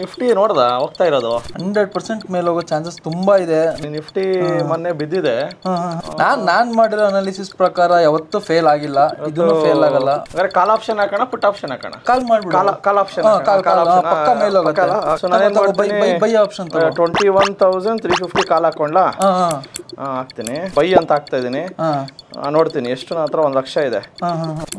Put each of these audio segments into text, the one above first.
Nifty ನೋಡ್ದ ಹೋಗ್ತಾ ಇರೋದು 100% ಮೇಲೆ ಹೋಗೋ ಚಾನ್ಸಸ್ ತುಂಬಾ ಇದೆ. ನಿಫ್ಟಿ ಮೊನ್ನೆ ಬಿದ್ದಿದೆ. ನಾನ್ ಮಾಡಿರೋ ಅನಾಲಿಸಿಸ್ ಪ್ರಕಾರ ಯಾವತ್ತೂ ಫೇಲ್ ಆಗಿಲ್ಲ, ಇದನ್ನು ಫೇಲ್ ಆಗಲ್ಲ. ಅಂದ್ರೆ ಕಾಲ್ ಆಪ್ಷನ್ ಹಾಕೋಣ, ಪುಟ್ ಆಪ್ಷನ್ ಹಾಕೋಣ. ಕಾಲ್ ಮಾಡ್ಬಿಡು, ಕಾಲ್ ಆಪ್ಷನ್ ಪಕ್ಕ ಮೇಲೆ ಹೋಗುತ್ತೆ. ಸೊ ನಾನು ಏನು ಮಾಡ್ತೀನಿ, ಬೈ ಆಪ್ಷನ್ 21,350 ಕಾಲ್ ಹಾಕೊಂಡ್ಲಾ, ಹಾಕ್ತೀನಿ. ಬೈ ಅಂತ ಹಾಕ್ತಾ ಇದೀನಿ. ನೋಡ್ತೀನಿ ಎಷ್ಟು ನನ್ನ ಹತ್ರ 1 ಲಕ್ಷ ಇದೆ.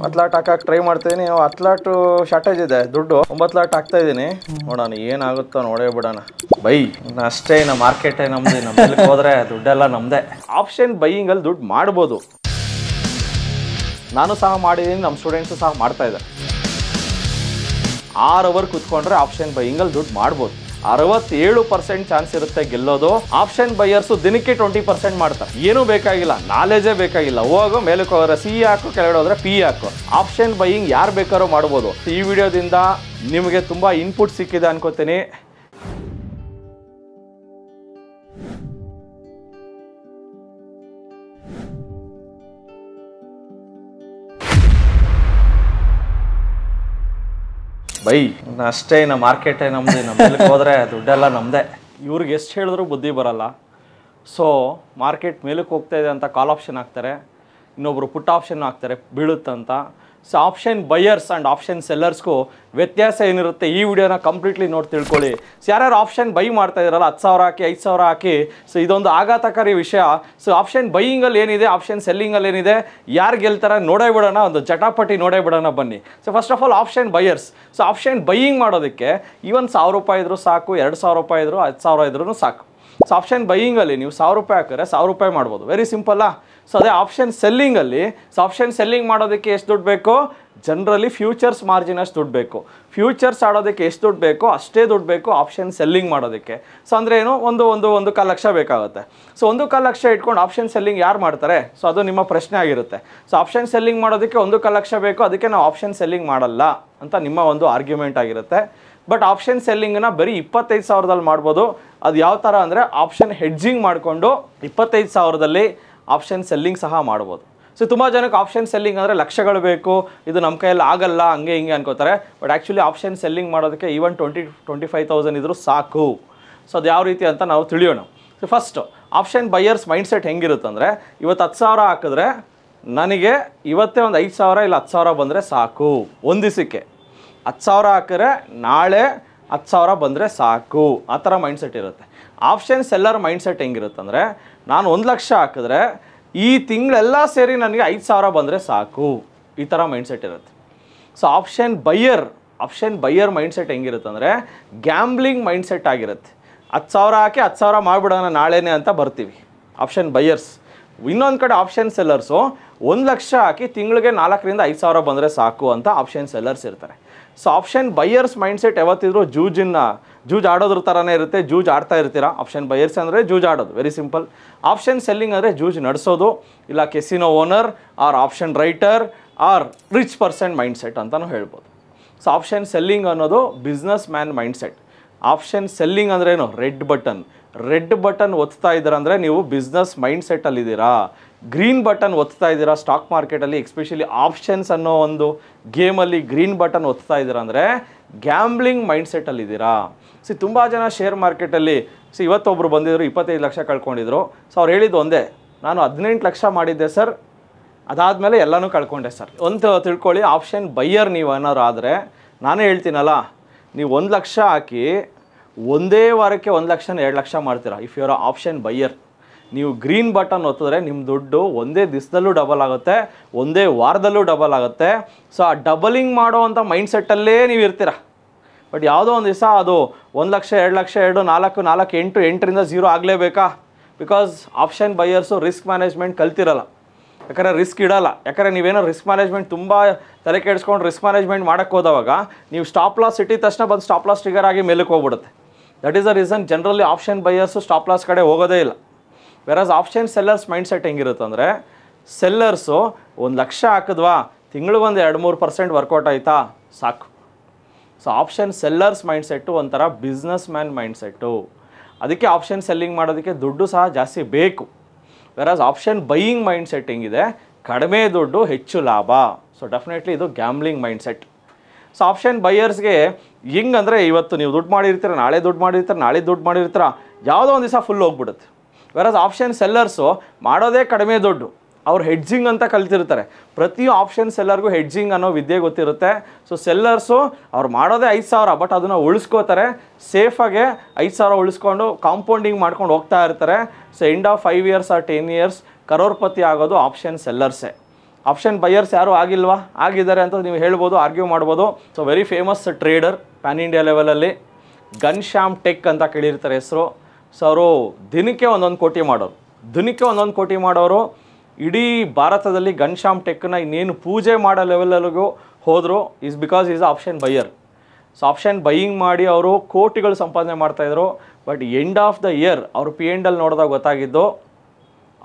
10 ಲಾಟ್ ಹಾಕಕ್ಕೆ ಟ್ರೈ ಮಾಡ್ತೀನಿ. 10 ಲಾಟ್ ಶಾರ್ಟೇಜ್ ಇದೆ ದುಡ್ಡು. 9 ಲಾಟ್ ಹಾಕ್ತಾ ಇದೀನಿ. ನೋಡೋಣ ಏನಾಗುತ್ತೋ, ನೋಡೇ ಬಿಡೋಣ. ಬೈ ಅಷ್ಟೇ, ನಮ್ಮ ಮಾರ್ಕೆಟ್ ನಮ್ದು, ನಮ್ಮಲ್ಲಿ ಹೋದ್ರೆ ದುಡ್ಡೆಲ್ಲ ನಮ್ದೇ. ಆಪ್ಷನ್ ಬೈಯಿಂಗ್ ಅಲ್ಲಿ ದುಡ್ಡು ಮಾಡ್ಬೋದು. ನಾನು ಸಹ ಮಾಡಿದ್ದೀನಿ, ನಮ್ಮ ಸ್ಟೂಡೆಂಟ್ಸು ಸಹ ಮಾಡ್ತಾ ಇದ್ದಾರೆ. 6 ಅವರ್ ಕುತ್ಕೊಂಡ್ರೆ ಆಪ್ಷನ್ ಬೈಯಿಂಗ್ ಅಲ್ಲಿ ದುಡ್ಡು ಮಾಡ್ಬೋದು. 67% ಚಾನ್ಸ್ ಇರುತ್ತೆ ಗೆಲ್ಲೋದು. ಆಪ್ಷನ್ ಬೈಯರ್ಸು ದಿನಕ್ಕೆ 20% ಮಾಡ್ತಾರೆ. ಏನೂ ಬೇಕಾಗಿಲ್ಲ, ನಾಲೆಜೇ ಬೇಕಾಗಿಲ್ಲ. ಹೋಗೋ ಮೇಲಕ್ಕೆ ಹೋದ್ರೆ ಸಿ ಹಾಕು, ಕೆಳಗಡೆ ಹೋದ್ರೆ ಪಿ ಹಾಕು. ಆಪ್ಷನ್ ಬೈಯಿಂಗ್ ಯಾರು ಬೇಕಾದ್ರೂ ಮಾಡ್ಬೋದು. ಈ ವಿಡಿಯೋದಿಂದ ನಿಮಗೆ ತುಂಬಾ ಇನ್ಪುಟ್ ಸಿಕ್ಕಿದೆ ಅನ್ಕೋತೀನಿ. ಬೈ ಅಷ್ಟೇ, ನಮ್ಮ ಮಾರ್ಕೆಟ್ ನಮ್ದು, ನಮ್ಮಲ್ಲಿ ಹೋದ್ರೆ ದುಡ್ಡೆಲ್ಲ ನಮ್ಮದೇ. ಇವ್ರಿಗೆ ಎಷ್ಟು ಹೇಳಿದ್ರು ಬುದ್ಧಿ ಬರಲ್ಲ. ಸೊ ಮಾರ್ಕೆಟ್ ಮೇಲಕ್ಕೆ ಹೋಗ್ತಾ ಇದೆ ಅಂತ ಕಾಲ್ ಆಪ್ಷನ್ ಹಾಕ್ತಾರೆ, ಇನ್ನೊಬ್ರು ಪುಟ್ ಆಪ್ಷನ್ ಹಾಕ್ತಾರೆ ಬೀಳುತ್ತಂತ. So option buyers and option ಸೆಲ್ಲರ್ಸ್ಗೂ ವ್ಯತ್ಯಾಸ ಏನಿರುತ್ತೆ ಈ ವಿಡಿಯೋನ ಕಂಪ್ಲೀಟ್ಲಿ ನೋಡಿ ತಿಳ್ಕೊಳ್ಳಿ. ಸೊ ಯಾರ್ಯಾರು ಆಪ್ಷನ್ ಬೈ ಮಾಡ್ತಾ ಇದ್ದಾರಲ್ಲ, 10,000 ಹಾಕಿ 5,000 ಹಾಕಿ, ಸೊ ಇದೊಂದು ಆಘಾತಕಾರಿ ವಿಷಯ. ಸೊ ಆಪ್ಷನ್ ಬೈಯಿಂಗಲ್ಲಿ ಏನಿದೆ, ಆಪ್ಷನ್ ಸೆಲ್ಲಿಂಗಲ್ಲಿ ಏನಿದೆ, ಯಾರು ಗೆಲ್ತಾರೆ ನೋಡೇ ಬಿಡೋಣ, ಒಂದು ಜಟಾಪಟಿ ನೋಡೇ ಬಿಡೋಣ ಬನ್ನಿ. So first of all option buyers. So option buying ಮಾಡೋದಕ್ಕೆ ಈವನ್ 1,000 ರೂಪಾಯಿ ಇದ್ರೂ ಸಾಕು, 2,000 ರೂಪಾಯಿ ಇದ್ರು, 10,000 ಇದ್ರೂ ಸಾಕು. ಸೊ ಆಪ್ಷನ್ ಬೈಯಿಂಗಲ್ಲಿ ನೀವು 1,000 ರೂಪಾಯಿ ಹಾಕಿದ್ರೆ 1,000 ರೂಪಾಯಿ ಮಾಡ್ಬೋದು. ವೆರಿ ಸಿಂಪಲ್ಲಾ. ಸೊ ಅದೇ ಆಪ್ಷನ್ ಸೆಲ್ಲಿಂಗಲ್ಲಿ, ಸೊ ಆಪ್ಷನ್ ಸೆಲ್ಲಿಂಗ್ ಮಾಡೋದಕ್ಕೆ ಎಷ್ಟು ದುಡ್ಡು ಬೇಕು? ಜನರಲಿ ಫ್ಯೂಚರ್ಸ್ ಮಾರ್ಜಿನ್ ಅಷ್ಟು ದುಡ್ಡು ಬೇಕು. ಫ್ಯೂಚರ್ಸ್ ಆಡೋದಕ್ಕೆ ಎಷ್ಟು ದುಡ್ಡು ಬೇಕೋ ಅಷ್ಟೇ ದುಡ್ಡು ಬೇಕು ಆಪ್ಷನ್ ಸೆಲ್ಲಿಂಗ್ ಮಾಡೋದಕ್ಕೆ. ಸೊ ಅಂದರೆ ಏನು, ಒಂದು ಕಾಲು ಲಕ್ಷ ಬೇಕಾಗುತ್ತೆ. ಸೊ 1,4 ಲಕ್ಷ ಇಟ್ಕೊಂಡು ಆಪ್ಷನ್ ಸೆಲ್ಲಿಂಗ್ ಯಾರು ಮಾಡ್ತಾರೆ? ಸೊ ಅದು ನಿಮ್ಮ ಪ್ರಶ್ನೆ ಆಗಿರುತ್ತೆ. ಸೊ ಆಪ್ಷನ್ ಸೆಲ್ಲಿಂಗ್ ಮಾಡೋದಕ್ಕೆ 1,4 ಲಕ್ಷ ಬೇಕು, ಅದಕ್ಕೆ ನಾವು ಆಪ್ಷನ್ ಸೆಲ್ಲಿಂಗ್ ಮಾಡಲ್ಲ ಅಂತ ನಿಮ್ಮ ಒಂದು ಆರ್ಗ್ಯುಮೆಂಟ್ ಆಗಿರುತ್ತೆ. ಬಟ್ ಆಪ್ಷನ್ ಸೆಲ್ಲಿಂಗನ್ನ ಬರೀ 25,000ದಲ್ಲಿ ಮಾಡ್ಬೋದು. ಅದು ಯಾವ ಥರ ಅಂದರೆ, ಆಪ್ಷನ್ ಹೆಡ್ಜಿಂಗ್ ಮಾಡಿಕೊಂಡು 25,000ದಲ್ಲಿ ಆಪ್ಷನ್ ಸೆಲ್ಲಿಂಗ್ ಸಹ ಮಾಡ್ಬೋದು. ಸೊ ತುಂಬ ಜನಕ್ಕೆ ಆಪ್ಷನ್ ಸೆಲ್ಲಿಂಗ್ ಅಂದರೆ ಲಕ್ಷಗಳು ಬೇಕು, ಇದು ನಮ್ಮ ಕೈಯಲ್ಲಿ ಆಗಲ್ಲ, ಹಂಗೆ ಹಿಂಗೆ ಅನ್ಕೋತಾರೆ. ಬಟ್ ಆ್ಯಕ್ಚುಲಿ ಆಪ್ಷನ್ ಸೆಲ್ಲಿಂಗ್ ಮಾಡೋದಕ್ಕೆ ಈವನ್ 20-25,000 ಇದ್ರೂ ಸಾಕು. ಸೊ ಅದು ಯಾವ ರೀತಿ ಅಂತ ನಾವು ತಿಳಿಯೋಣ. So first option buyers mindset ಹೆಂಗಿರುತ್ತೆ ಅಂದರೆ, ಇವತ್ತು 10,000 ಹಾಕಿದ್ರೆ ನನಗೆ ಇವತ್ತೇ ಒಂದು 5,000 ಇಲ್ಲ 10,000 ಬಂದರೆ ಸಾಕು. ಒಂದು ದಿವಸಕ್ಕೆ 10,000 ಹಾಕಿದ್ರೆ ನಾಳೆ 10,000 ಬಂದರೆ ಸಾಕು, ಆ ಥರ ಮೈಂಡ್ಸೆಟ್ ಇರುತ್ತೆ. ಆಪ್ಷನ್ ಸೆಲ್ಲರ್ ಮೈಂಡ್ಸೆಟ್ ಹೆಂಗಿರುತ್ತೆ ಅಂದರೆ, ನಾನು 1 ಲಕ್ಷ ಹಾಕಿದ್ರೆ ಈ ತಿಂಗಳೆಲ್ಲ ಸೇರಿ ನನಗೆ 5,000 ಬಂದರೆ ಸಾಕು, ಈ ಥರ ಮೈಂಡ್ಸೆಟ್ ಇರುತ್ತೆ. ಸೊ ಆಪ್ಷನ್ ಬೈಯರ್ ಮೈಂಡ್ಸೆಟ್ ಹೆಂಗಿರುತ್ತೆ ಅಂದರೆ, ಗ್ಯಾಂಬ್ಲಿಂಗ್ ಮೈಂಡ್ಸೆಟ್ ಆಗಿರುತ್ತೆ. 10,000 ಹಾಕಿ 10,000 ಮಾಡಿಬಿಡೋಣ ನಾಳೆನೇ ಅಂತ ಬರ್ತೀವಿ ಆಪ್ಷನ್ ಬೈಯರ್ಸ್. ಇನ್ನೊಂದು ಕಡೆ ಆಪ್ಷನ್ ಸೆಲ್ಲರ್ಸು 1 ಲಕ್ಷ ಹಾಕಿ ತಿಂಗಳಿಗೆ 4ರಿಂದ 5,000 ಬಂದರೆ ಸಾಕು ಅಂತ ಆಪ್ಷನ್ ಸೆಲ್ಲರ್ಸ್ ಇರ್ತಾರೆ. ಸೊ ಆಪ್ಷನ್ ಬೈಯರ್ಸ್ ಮೈಂಡ್ಸೆಟ್ ಯಾವತ್ತಿದ್ರು ಜೂಜ್ ಆಡೋದ್ರ ಥರನೇ ಇರುತ್ತೆ. ಜೂಜ್ ಆಡ್ತಾ ಇರ್ತೀರಾ. ಆಪ್ಷನ್ ಬೈಯರ್ಸ್ ಅಂದರೆ ಜೂಜ್ ಆಡೋದು, ವೆರಿ ಸಿಂಪಲ್. ಆಪ್ಷನ್ ಸೆಲ್ಲಿಂಗ್ ಅಂದರೆ ಜೂಜ್ ನಡೆಸೋದು, ಇಲ್ಲ casino owner or option writer or rich person mindset ಅಂತಲೂ ಹೇಳ್ಬೋದು. ಸೊ ಆಪ್ಷನ್ ಸೆಲ್ಲಿಂಗ್ ಅನ್ನೋದು businessman mindset. Option selling ಅಂದ್ರೆ ಏನು? ರೆಡ್ ಬಟನ್ ಒತ್ತಾ ಇದ್ದೀರಾ ಅಂದರೆ ನೀವು ಬಿಸ್ನೆಸ್ ಮೈಂಡ್ಸೆಟ್ಟಲ್ಲಿದ್ದೀರಾ. ಗ್ರೀನ್ ಬಟನ್ ಒತ್ತಾ ಇದ್ದೀರಾ ಸ್ಟಾಕ್ ಮಾರ್ಕೆಟಲ್ಲಿ, ಎಸ್ಪೆಷಲಿ ಆಪ್ಷನ್ಸ್ ಅನ್ನೋ ಒಂದು ಗೇಮಲ್ಲಿ ಗ್ರೀನ್ ಬಟನ್ ಒತ್ತಾ ಇದ್ದೀರಾ ಅಂದರೆ ಗ್ಯಾಂಬ್ಲಿಂಗ್ ಮೈಂಡ್ಸೆಟ್ಟಲ್ಲಿದ್ದೀರಾ. ತುಂಬ ಜನ ಶೇರ್ ಮಾರ್ಕೆಟಲ್ಲಿ ಇವತ್ತೊಬ್ಬರು ಬಂದಿದ್ರು, 25 ಲಕ್ಷ ಕಳ್ಕೊಂಡಿದ್ರು. ಸೊ ಅವ್ರು ಹೇಳಿದ್ದು ಒಂದೇ, ನಾನು 18 ಲಕ್ಷ ಮಾಡಿದ್ದೆ ಸರ್, ಅದಾದಮೇಲೆ ಎಲ್ಲನೂ ಕಳ್ಕೊಂಡೆ ಸರ್. ಒಂದು ತಿಳ್ಕೊಳ್ಳಿ, ಆಪ್ಷನ್ ಬೈಯರ್ ನೀವು ಏನಾದ್ರು ಆದರೆ, ನಾನೇ ಹೇಳ್ತೀನಲ್ಲ, ನೀವು 1 ಲಕ್ಷ ಹಾಕಿ ಒಂದೇ ವಾರಕ್ಕೆ 1 ಲಕ್ಷ 2 ಲಕ್ಷ ಮಾಡ್ತೀರಾ ಇಫ್ ಯುವರ್ ಆಪ್ಷನ್ ಬೈಯರ್. ನೀವು ಗ್ರೀನ್ ಬಟನ್ ಒತ್ತಿದ್ರೆ ನಿಮ್ಮ ದುಡ್ಡು ಒಂದೇ ದಿವಸದಲ್ಲೂ ಡಬಲ್ ಆಗುತ್ತೆ, ಒಂದೇ ವಾರದಲ್ಲೂ ಡಬಲ್ ಆಗುತ್ತೆ. ಸೊ ಆ ಡಬಲಿಂಗ್ ಮಾಡೋ ಅಂಥ ಮೈಂಡ್ಸೆಟ್ಟಲ್ಲೇ ನೀವು ಇರ್ತೀರ. ಬಟ್ ಯಾವುದೋ ಒಂದು ದಿವಸ ಅದು 1 ಲಕ್ಷ 2 ಲಕ್ಷ 2 4 4 8 8ರಿಂದ 0 ಆಗಲೇಬೇಕಾ? Because option buyers risk management ಕಲ್ತಿರಲ್ಲ, ಯಾಕಂದರೆ ರಿಸ್ಕ್ ಇಡಲ್ಲ. ಯಾಕಂದರೆ ನೀವೇನೋ ರಿಸ್ಕ್ ಮ್ಯಾನೇಜ್ಮೆಂಟ್ ತುಂಬ ತಲೆ ಕೆಡಿಸ್ಕೊಂಡು ರಿಸ್ಕ್ ಮ್ಯಾನೇಜ್ಮೆಂಟ್ ಮಾಡೋಕ್ಕೆ ಹೋದವಾಗ ನೀವು ಸ್ಟಾಪ್ ಲಾಸ್ ಇಟ್ಟಿದ ತಕ್ಷಣ ಬಂದು ಸ್ಟಾಪ್ ಲಾಸ್ ಟ್ರಿಗರ್ ಆಗಿ ಮೇಲಕ್ಕೆ ಹೋಗ್ಬಿಡುತ್ತೆ. That is the reason generally option buyers stop loss ಕಡೆ ಹೋಗೋದೇ ಇಲ್ಲ. ವೆರಾಸ್ ಆಪ್ಷನ್ ಸೆಲ್ಲರ್ಸ್ ಮೈಂಡ್ಸೆಟ್ ಹೆಂಗಿರುತ್ತೆ ಅಂದರೆ, ಸೆಲ್ಲರ್ಸು 1 ಲಕ್ಷ ಹಾಕಿದ್ವಾ, ತಿಂಗಳಿಗೊಂದು 2-3% ವರ್ಕೌಟ್ ಆಯಿತಾ ಸಾಕು. ಸೊ ಆಪ್ಷನ್ ಸೆಲ್ಲರ್ಸ್ ಮೈಂಡ್ಸೆಟ್ಟು ಒಂಥರ ಬಿಸ್ನೆಸ್ ಮ್ಯಾನ್ ಮೈಂಡ್ಸೆಟ್ಟು. ಅದಕ್ಕೆ ಆಪ್ಷನ್ ಸೆಲ್ಲಿಂಗ್ ಮಾಡೋದಕ್ಕೆ ದುಡ್ಡು ಸಹ ಜಾಸ್ತಿ ಬೇಕು. ವೆರಾಸ್ ಆಪ್ಷನ್ ಬೈಯಿಂಗ್ ಮೈಂಡ್ಸೆಟ್ ಹೆಂಗಿದೆ, ಕಡಿಮೆ ದುಡ್ಡು ಹೆಚ್ಚು ಲಾಭ. ಸೊ ಡೆಫಿನೆಟ್ಲಿ ಇದು ಗ್ಯಾಮ್ಲಿಂಗ್ ಮೈಂಡ್ಸೆಟ್. ಸೊ ಆಪ್ಷನ್ ಬೈಯರ್ಸ್ಗೆ ಹೆಂಗಂದರೆ ಇವತ್ತು ನೀವು ದುಡ್ಡು ಮಾಡಿರ್ತೀರ, ನಾಳೆ ದುಡ್ಡು ಮಾಡಿರ್ತೀರ, ನಾಳೆ ದುಡ್ಡು ಮಾಡಿರ್ತೀರ, ಯಾವುದೋ ಒಂದು ದಿವಸ ಫುಲ್ ಹೋಗ್ಬಿಡುತ್ತೆ. ವೆರಸ್ ಆಪ್ಷನ್ ಸೆಲ್ಲರ್ಸು ಮಾಡೋದೇ ಕಡಿಮೆ ದುಡ್ಡು, ಅವ್ರು ಹೆಡ್ಜಿಂಗ್ ಅಂತ ಕಲ್ತಿರ್ತಾರೆ. ಪ್ರತಿ ಆಪ್ಷನ್ ಸೆಲ್ಲರ್ಗೂ ಹೆಡ್ಜಿಂಗ್ ಅನ್ನೋ ವಿದ್ಯೆ ಗೊತ್ತಿರುತ್ತೆ. ಸೊ ಸೆಲ್ಲರ್ಸು ಅವ್ರು ಮಾಡೋದೇ 5,000, ಬಟ್ ಅದನ್ನು ಉಳಿಸ್ಕೋತಾರೆ, ಸೇಫಾಗೆ 5,000 ಉಳಿಸ್ಕೊಂಡು ಕಾಂಪೌಂಡಿಂಗ್ ಮಾಡ್ಕೊಂಡು ಹೋಗ್ತಾ ಇರ್ತಾರೆ. So end of 5 years or 10 years ಕರೋರ್ಪತಿ ಆಗೋದು ಆಪ್ಷನ್ ಸೆಲ್ಲರ್ಸೇ. ಆಪ್ಷನ್ ಬೈಯರ್ಸ್ ಯಾರು ಆಗಿಲ್ವಾ? ಆಗಿದ್ದಾರೆ ಅಂತ ನೀವು ಹೇಳ್ಬೋದು, ಆರ್ಗ್ಯೂ ಮಾಡ್ಬೋದು. So very famous trader PAN India ಲೆವೆಲಲ್ಲಿ ಘನ್ಶ್ಯಾಮ್ ಟೆಕ್ ಅಂತ ಕೇಳಿರ್ತಾರೆ ಹೆಸರು. ಸೊ ಅವರು ದಿನಕ್ಕೆ 1 ಕೋಟಿ ಮಾಡೋರು, ದಿನಕ್ಕೆ 1 ಕೋಟಿ ಮಾಡೋರು. ಇಡೀ ಭಾರತದಲ್ಲಿ ಘನ್ಶ್ಯಾಮ್ ಟೆಕ್ನ ಇನ್ನೇನು ಪೂಜೆ ಮಾಡೋ ಲೆವೆಲ್ಗೂ ಹೋದರು is because is option buyer. So option buying ಮಾಡಿ ಅವರು ಕೋಟಿಗಳು ಸಂಪಾದನೆ ಮಾಡ್ತಾಯಿದ್ರು. But end of the year ಅವರು P&L ನೋಡಿದಾಗ ಗೊತ್ತಾಗಿದ್ದು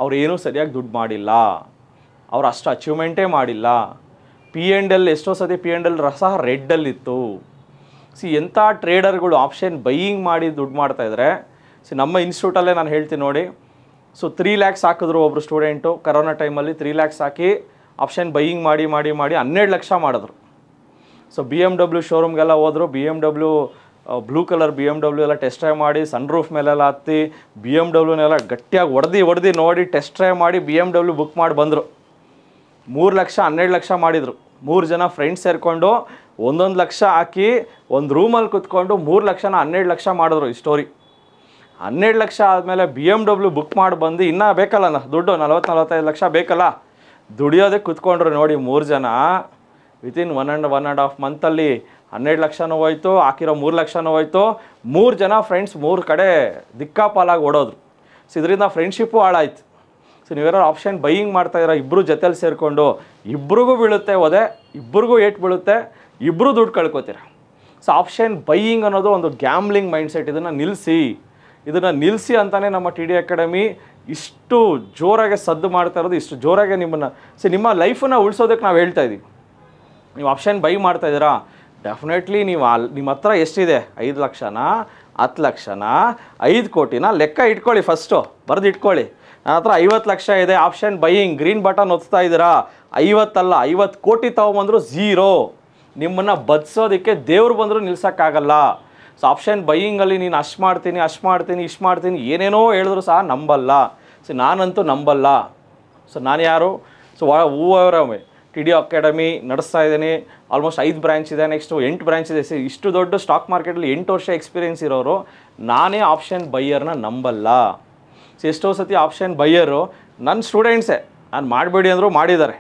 ಅವ್ರು ಏನೂ ಸರಿಯಾಗಿ ದುಡ್ಡು ಮಾಡಿಲ್ಲ, ಅವ್ರು ಅಷ್ಟು ಅಚೀವ್ಮೆಂಟೇ ಮಾಡಿಲ್ಲ. P&L ಎಷ್ಟೋ ಸತಿ P&L ಸಹ ರೆಡ್ಡಲ್ಲಿತ್ತು. ಎಂಥ ಟ್ರೇಡರ್ಗಳು ಆಪ್ಷನ್ ಬೈಯಿಂಗ್ ಮಾಡಿ ದುಡ್ಡು ಮಾಡ್ತಾಯಿದ್ರೆ. ನಮ್ಮ ಇನ್ಸ್ಟಿಟ್ಯೂಟಲ್ಲೇ ನಾನು ಹೇಳ್ತೀನಿ ನೋಡಿ. ಸೊ 3 lakhs ಹಾಕಿದ್ರು ಒಬ್ಬರು ಸ್ಟೂಡೆಂಟು ಕರೋನಾ ಟೈಮಲ್ಲಿ. 3 lakhs ಹಾಕಿ ಆಪ್ಷನ್ ಬೈಯಿಂಗ್ ಮಾಡಿ ಮಾಡಿ ಮಾಡಿ 12 ಲಕ್ಷ ಮಾಡಿದ್ರು. ಸೊ BMW ಶೋರೂಮ್ಗೆಲ್ಲ ಹೋದರು. BMW ಬ್ಲೂ ಕಲರ್ BMW ಎಲ್ಲ ಟೆಸ್ಟ್ ಡ್ರೈವ್ ಮಾಡಿ, ಸನ್ ರೂಫ್ ಮೇಲೆಲ್ಲ ಹತ್ತಿ BMWನೆಲ್ಲ ಗಟ್ಟಿಯಾಗಿ ಹೊಡೆದು ನೋಡಿ ಟೆಸ್ಟ್ ಡ್ರೈವ್ ಮಾಡಿ BMW ಬುಕ್ ಮಾಡಿ ಬಂದರು. 3 ಲಕ್ಷ 12 ಲಕ್ಷ ಮಾಡಿದರು. 3 ಜನ ಫ್ರೆಂಡ್ಸ್ ಸೇರಿಕೊಂಡು 1 ಲಕ್ಷ ಹಾಕಿ ಒಂದು ರೂಮಲ್ಲಿ ಕುತ್ಕೊಂಡು 3 ಲಕ್ಷನ 12 ಲಕ್ಷ ಮಾಡಿದ್ರು. ಈ ಸ್ಟೋರಿ 12 ಲಕ್ಷ ಆದಮೇಲೆ BMW ಬುಕ್ ಮಾಡಿ ಬಂದು ಇನ್ನೂ ಬೇಕಲ್ಲ ದುಡ್ಡು, 40-45 ಲಕ್ಷ ಬೇಕಲ್ಲ, ದುಡಿಯೋದಕ್ಕೆ ಕುತ್ಕೊಂಡ್ರು ನೋಡಿ 3 ಜನ. ವಿತಿನ್ 1.5 ಮಂತಲ್ಲಿ 12 ಲಕ್ಷನೂ ಹೋಯ್ತು, ಹಾಕಿರೋ 3 ಲಕ್ಷನೂ ಹೋಯ್ತು. 3 ಜನ ಫ್ರೆಂಡ್ಸ್ 3 ಕಡೆ ದಿಕ್ಕಾಪಾಲಾಗಿ ಓಡೋದ್ರು. ಸೊ ಇದರಿಂದ ಫ್ರೆಂಡ್ಶಿಪ್ಪು ಹಾಳಾಯ್ತು. ಸೊ ನೀವೇನಾದ್ರು ಆಪ್ಷನ್ ಬೈಯಿಂಗ್ ಮಾಡ್ತಾಯಿರೋ ಇಬ್ಬರು ಜೊತೆಲಿ ಸೇರಿಕೊಂಡು ಇಬ್ರಿಗೂ ಬೀಳುತ್ತೆ ಒದೆ, ಇಬ್ರಿಗೂ ಏಟ್ ಬೀಳುತ್ತೆ, ಇಬ್ಬರು ದುಡ್ಡು ಕಳ್ಕೊತೀರ. ಸೊ ಆಪ್ಷನ್ ಬೈಯಿಂಗ್ ಅನ್ನೋದು ಒಂದು ಗ್ಯಾಮ್ಲಿಂಗ್ ಮೈಂಡ್ಸೆಟ್. ಇದನ್ನು ನಿಲ್ಲಿಸಿ ಅಂತಲೇ ನಮ್ಮ TD ಅಕಾಡೆಮಿ ಇಷ್ಟು ಜೋರಾಗಿ ಸದ್ದು ಮಾಡ್ತಾ ಇರೋದು, ಇಷ್ಟು ಜೋರಾಗಿ ನಿಮ್ಮನ್ನು ನಿಮ್ಮ ಲೈಫನ್ನು ಉಳಿಸೋದಕ್ಕೆ ನಾವು ಹೇಳ್ತಾ ಇದ್ದೀವಿ. ನೀವು ಆಪ್ಷನ್ ಬೈ ಮಾಡ್ತಾಯಿದ್ದೀರಾ, ಡೆಫಿನೆಟ್ಲಿ ನೀವು ನಿಮ್ಮ ಹತ್ರ ಎಷ್ಟಿದೆ, 5 ಲಕ್ಷನಾ 10 ಲಕ್ಷನಾ 5 ಕೋಟಿನ ಲೆಕ್ಕ ಇಟ್ಕೊಳ್ಳಿ, ಫಸ್ಟು ಬರೆದು ಇಟ್ಕೊಳ್ಳಿ. ನನ್ನ ಹತ್ರ 50 ಲಕ್ಷ ಇದೆ, ಆಪ್ಷನ್ ಬೈಯಿಂಗ್ ಗ್ರೀನ್ ಬಟನ್ ಒತ್ತಾ ಇದ್ದೀರಾ, 50 ಅಲ್ಲ 50 ಕೋಟಿ ತೊಗೊಂಬಂದ್ರು ಝೀರೋ. ನಿಮ್ಮನ್ನು ಬದಿಸೋದಕ್ಕೆ ದೇವ್ರು ಬಂದರೂ ನಿಲ್ಸೋಕ್ಕಾಗಲ್ಲ. ಸೊ ಆಪ್ಷನ್ ಬೈಯಿಂಗಲ್ಲಿ ನೀನು ಅಷ್ಟು ಮಾಡ್ತೀನಿ ಇಷ್ಟು ಮಾಡ್ತೀನಿ ಏನೇನೋ ಹೇಳಿದ್ರು ಸಹ ನಂಬಲ್ಲ. ಸೊ ನಾನಂತೂ ನಂಬಲ್ಲ. ಸೊ ನಾನು ಯಾರು? ಸೊ ಹೂವರವೇ TD ಅಕಾಡೆಮಿ ನಡೆಸ್ತಾ ಇದ್ದೀನಿ. ಆಲ್ಮೋಸ್ಟ್ 5 ಬ್ರಾಂಚ್ ಇದೆ, ನೆಕ್ಸ್ಟು 8 ಬ್ರಾಂಚ್ ಇದೆ. ಇಷ್ಟು ದೊಡ್ಡ ಸ್ಟಾಕ್ ಮಾರ್ಕೆಟಲ್ಲಿ 8 ವರ್ಷ ಎಕ್ಸ್ಪೀರಿಯೆನ್ಸ್ ಇರೋರು ನಾನೇ ಆಪ್ಷನ್ ಬೈಯರ್ನ ನಂಬಲ್ಲ. ಸೊ ಎಷ್ಟೋ ಸತಿ ಆಪ್ಷನ್ ಬೈಯರು ನನ್ನ ಸ್ಟೂಡೆಂಟ್ಸೇ, ನಾನು ಮಾಡಬೇಡಿ ಅಂದರೂ ಮಾಡಿದ್ದಾರೆ,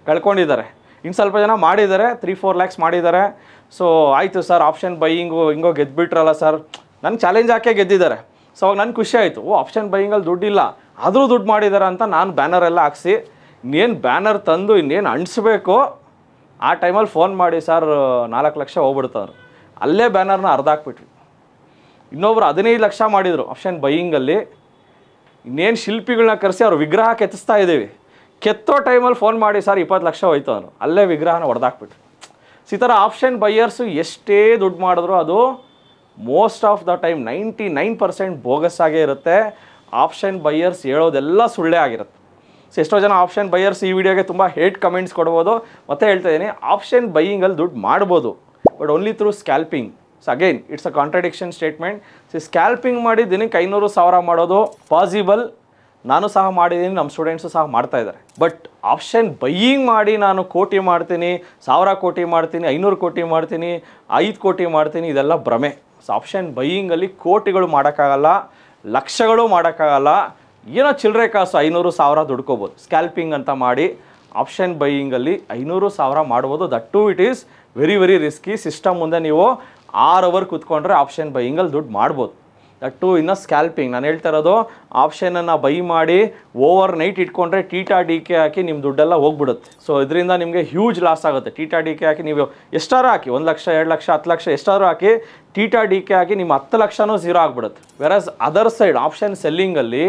ಕಳ್ಕೊಂಡಿದ್ದಾರೆ. ಇನ್ನು ಸ್ವಲ್ಪ ಜನ ಮಾಡಿದ್ದಾರೆ, 3-4 lakhs ಮಾಡಿದ್ದಾರೆ. ಸೊ ಆಯಿತು ಸರ್ ಆಪ್ಷನ್ ಬೈಯಿಂಗು ಹಿಂಗೋ ಗೆದ್ದುಬಿಟ್ರಲ್ಲ ಸರ್, ನನಗೆ ಚಾಲೆಂಜ್ ಹಾಕೇ ಗೆದ್ದಿದ್ದಾರೆ. ಸೊ ಅವಾಗ ನನಗೆ ಖುಷಿ ಆಯಿತು, ಆಪ್ಷನ್ ಬೈಯಿಂಗಲ್ಲಿ ದುಡ್ಡಿಲ್ಲ ಆದರೂ ದುಡ್ಡು ಮಾಡಿದ್ದಾರೆ ಅಂತ ನಾನು ಬ್ಯಾನರೆಲ್ಲ ಹಾಕ್ಸಿ ಇನ್ನೇನು ಬ್ಯಾನರ್ ತಂದು ಇನ್ನೇನು ಅಂಟಿಸ್ಬೇಕು ಆ ಟೈಮಲ್ಲಿ ಫೋನ್ ಮಾಡಿ ಸರ್ 4 ಲಕ್ಷ ಹೋಗ್ಬಿಡ್ತಾರೆ. ಅಲ್ಲೇ ಬ್ಯಾನರ್ನ ಹಾಕ್ಬಿಟ್ವಿ. ಇನ್ನೊಬ್ರು 15 ಲಕ್ಷ ಮಾಡಿದರು ಆಪ್ಷನ್ ಬೈಯಿಂಗಲ್ಲಿ. ಇನ್ನೇನು ಶಿಲ್ಪಿಗಳನ್ನ ಕರೆಸಿ ಅವ್ರು ವಿಗ್ರಹ ಕೆತ್ತಿಸ್ತಾ ಇದ್ದೀವಿ, ಕೆತ್ತೋ ಟೈಮಲ್ಲಿ ಫೋನ್ ಮಾಡಿ ಸರ್ 20 ಲಕ್ಷ ಹೋಯ್ತು ಅವರು, ಅಲ್ಲೇ ವಿಗ್ರಹನ ಹೊಡೆದಾಕ್ಬಿಟ್ರು. ಈ ಥರ ಆಪ್ಷನ್ ಬೈಯರ್ಸು ಎಷ್ಟೇ ದುಡ್ಡು ಮಾಡಿದ್ರು ಅದು most of the time 99% bogus ಆಗೇ ಇರುತ್ತೆ. ಆಪ್ಷನ್ ಬೈಯರ್ಸ್ ಹೇಳೋದೆಲ್ಲ ಸುಳ್ಳೇ ಆಗಿರುತ್ತೆ. ಸೊ ಎಷ್ಟೋ ಜನ ಆಪ್ಷನ್ ಬೈಯರ್ಸ್ ಈ ವಿಡಿಯೋಗೆ ತುಂಬ ಹೇಟ್ ಕಮೆಂಟ್ಸ್ ಕೊಡ್ಬೋದು. ಮತ್ತೆ ಹೇಳ್ತಾ ಇದ್ದೀನಿ, ಆಪ್ಷನ್ ಬೈಯಿಂಗಲ್ಲಿ ದುಡ್ಡು ಮಾಡ್ಬೋದು, but only through scalping. So again it's a contradiction statement. So scalping ಮಾಡಿ ದಿನಕ್ಕೆ 500-1000 ಮಾಡೋದು ಪಾಸಿಬಲ್. ನಾನು ಸಹ ಮಾಡಿದ್ದೀನಿ, ನಮ್ಮ ಸ್ಟೂಡೆಂಟ್ಸು ಸಹ ಮಾಡ್ತಾ ಇದ್ದಾರೆ. ಬಟ್ ಆಪ್ಷನ್ ಬೈಯಿಂಗ್ ಮಾಡಿ ನಾನು ಕೋಟಿ ಮಾಡ್ತೀನಿ, 1000 ಕೋಟಿ ಮಾಡ್ತೀನಿ, 500 ಕೋಟಿ ಮಾಡ್ತೀನಿ, 5 ಕೋಟಿ ಮಾಡ್ತೀನಿ, ಇದೆಲ್ಲ ಭ್ರಮೆ. ಸೊ ಆಪ್ಷನ್ ಬೈಯಿಂಗಲ್ಲಿ ಕೋಟಿಗಳು ಮಾಡೋಕ್ಕಾಗಲ್ಲ, ಲಕ್ಷಗಳು ಮಾಡೋಕ್ಕಾಗಲ್ಲ. ಏನೋ ಚಿಲ್ಲರೆ ಕಾಸು 500-1000 ದುಡ್ಕೋಬೋದು ಸ್ಕ್ಯಾಲ್ಪಿಂಗ್ ಅಂತ ಮಾಡಿ. ಆಪ್ಷನ್ ಬೈಯಿಂಗಲ್ಲಿ 500-1000 ಮಾಡ್ಬೋದು. That too it is very very risky. System ಮುಂದೆ ನೀವು 6 ಅವರ್ ಕೂತ್ಕೊಂಡ್ರೆ ಆಪ್ಷನ್ ಬೈಯಿಂಗಲ್ಲಿ ದುಡ್ಡು ಮಾಡ್ಬೋದು. ದಟ್ ಟು ಇನ್ನು ಸ್ಕ್ಯಾಲ್ಪಿಂಗ್. ನಾನು ಹೇಳ್ತಾ ಇರೋದು ಆಪ್ಷನನ್ನು ಬೈ ಮಾಡಿ ಓವರ್ ನೈಟ್ ಇಟ್ಕೊಂಡ್ರೆ ಟೀಟಾ ಡಿ ಕೆ ಹಾಕಿ ನಿಮ್ಮ ದುಡ್ಡೆಲ್ಲ ಹೋಗ್ಬಿಡುತ್ತೆ. ಸೊ ಇದರಿಂದ ನಿಮಗೆ ಹ್ಯೂಜ್ ಲಾಸ್ ಆಗುತ್ತೆ. ಟೀಟಾ ಡಿ ಕೆ ಹಾಕಿ ನೀವು ಎಷ್ಟಾರು ಹಾಕಿ, 1 ಲಕ್ಷ 2 ಲಕ್ಷ 10 ಲಕ್ಷ ಎಷ್ಟಾರು ಹಾಕಿ, ಟೀಟಾ ಡಿ ಕೆ ಹಾಕಿ ನಿಮ್ಮ 10 ಲಕ್ಷನೂ ಝೀರೋ ಆಗಿಬಿಡುತ್ತೆ. ವೆರಸ್ ಅದರ್ ಸೈಡ್ ಆಪ್ಷನ್ ಸೆಲ್ಲಿಂಗಲ್ಲಿ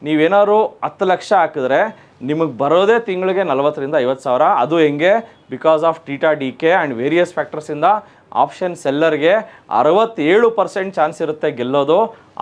ನೀವೇನಾದ್ರು 10 ಲಕ್ಷ ಹಾಕಿದ್ರೆ ನಿಮಗೆ ಬರೋದೇ ತಿಂಗಳಿಗೆ 40,000-50,000 ಸಾವಿರ. ಅದು ಹೆಂಗೆ? Because of theta D K and various ಫ್ಯಾಕ್ಟರ್ಸಿಂದ ಆಪ್ಷನ್ ಸೆಲ್ಲರ್ಗೆ 67% ಚಾನ್ಸ್ ಇರುತ್ತೆ ಗೆಲ್ಲೋದು.